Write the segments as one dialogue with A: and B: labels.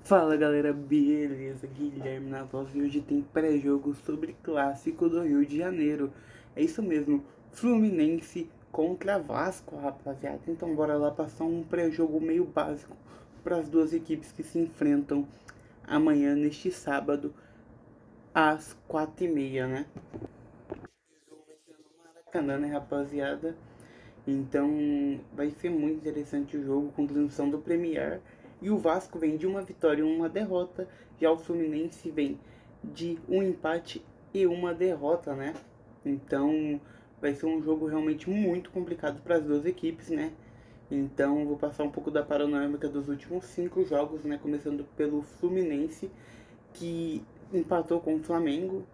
A: Fala galera, beleza? Guilherme na voz e hoje tem pré-jogo sobre clássico do Rio de Janeiro. É isso mesmo, Fluminense contra Vasco, rapaziada. Então bora lá passar um pré-jogo meio básico para as duas equipes que se enfrentam amanhã, neste sábado, às 4h30, né? O jogo vai ser no Maracanã, né, rapaziada? Então vai ser muito interessante o jogo com transmissão do Premier. E o Vasco vem de uma vitória e uma derrota. Já o Fluminense vem de um empate e uma derrota, né? Então vai ser um jogo realmente muito complicado para as duas equipes, né? Então vou passar um pouco da panorâmica dos últimos 5 jogos, né? Começando pelo Fluminense, que empatou com o Flamengo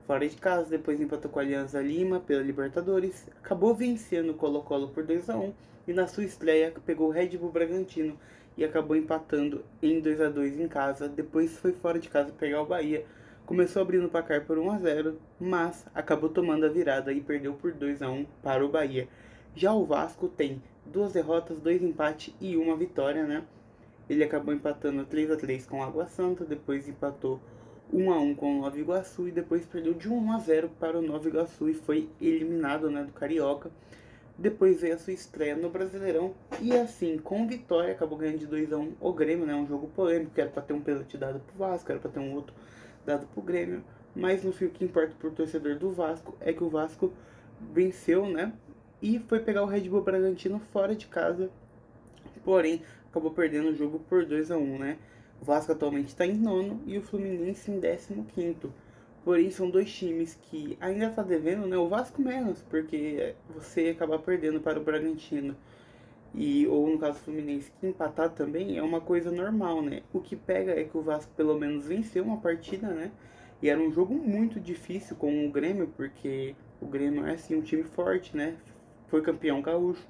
A: fora de casa, depois empatou com a Alianza Lima pela Libertadores, acabou vencendo o Colo-Colo por 2-1 e na sua estreia pegou o Red Bull Bragantino e acabou empatando em 2-2 em casa. Depois foi fora de casa pegar o Bahia, começou abrindo o placar por 1-0, mas acabou tomando a virada e perdeu por 2-1 para o Bahia. Já o Vasco tem 2 derrotas, 2 empates e uma vitória, né? Ele acabou empatando 3-3 com o Água Santa, depois empatou 1-1 com o Nova Iguaçu e depois perdeu de 1-0 para o Nova Iguaçu e foi eliminado, né, do Carioca. Depois veio a sua estreia no Brasileirão e assim, com vitória, acabou ganhando de 2-1 o Grêmio, né, um jogo polêmico, que era para ter um pênalti dado pro Vasco, era para ter um outro dado pro Grêmio, mas no fim o que importa pro torcedor do Vasco é que o Vasco venceu, né, e foi pegar o Red Bull Bragantino fora de casa, porém acabou perdendo o jogo por 2-1, né? O Vasco atualmente está em nono e o Fluminense em 15º. Porém, são dois times que ainda está devendo, né? O Vasco menos, porque você acabar perdendo para o Bragantino e ou no caso o Fluminense que empatar também é uma coisa normal, né? O que pega é que o Vasco pelo menos venceu uma partida, né? E era um jogo muito difícil com o Grêmio, porque o Grêmio é assim um time forte, né? Foi campeão gaúcho.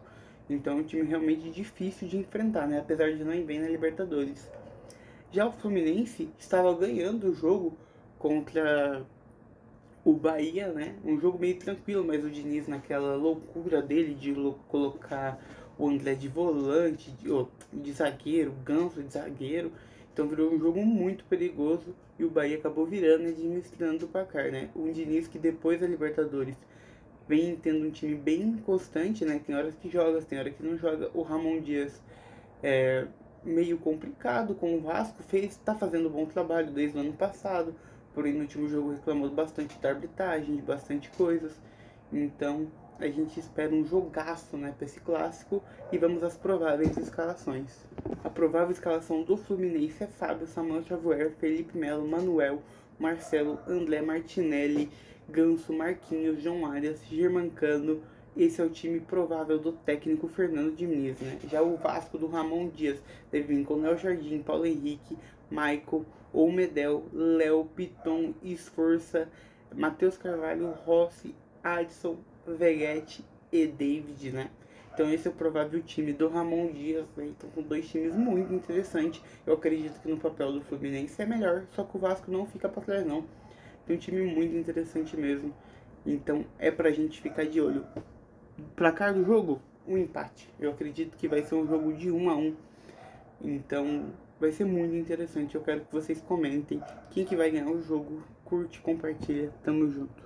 A: Então é um time realmente difícil de enfrentar, né? Apesar de não ir bem na Libertadores. Já o Fluminense estava ganhando o jogo contra o Bahia, né? Um jogo meio tranquilo, mas o Diniz naquela loucura dele de colocar o André de volante, de zagueiro, Ganso de zagueiro. Então virou um jogo muito perigoso e o Bahia acabou virando e administrando o placar, né? O Diniz que depois da Libertadores vem tendo um time bem constante, né? Tem horas que joga, tem horas que não joga. O Ramon Dias é meio complicado com o Vasco, está fazendo um bom trabalho desde o ano passado, porém no último jogo reclamou bastante da arbitragem, de bastante coisas. Então a gente espera um jogaço, né, para esse clássico e vamos às prováveis escalações. A provável escalação do Fluminense é Fábio, Samuel Xavier, Felipe Melo, Manuel, Marcelo, André Martinelli, Ganso, Marquinhos, João Arias, Germancano. Esse é o time provável do técnico Fernando Diniz, né? Já o Vasco do Ramon Dias deve vir com Léo Jardim, Paulo Henrique, Michael, Olmedel, Léo, Piton, Esforça, Matheus Carvalho, Rossi, Adson, Veguete e David, né? Então esse é o provável time do Ramon Dias, né? Então com dois times muito interessantes. Eu acredito que no papel do Fluminense é melhor, só que o Vasco não fica para trás não. Tem um time muito interessante mesmo. Então é pra gente ficar de olho. Placar do jogo, um empate. Eu acredito que vai ser um jogo de 1-1. Então vai ser muito interessante. Eu quero que vocês comentem quem que vai ganhar o jogo. Curte, compartilha. Tamo junto.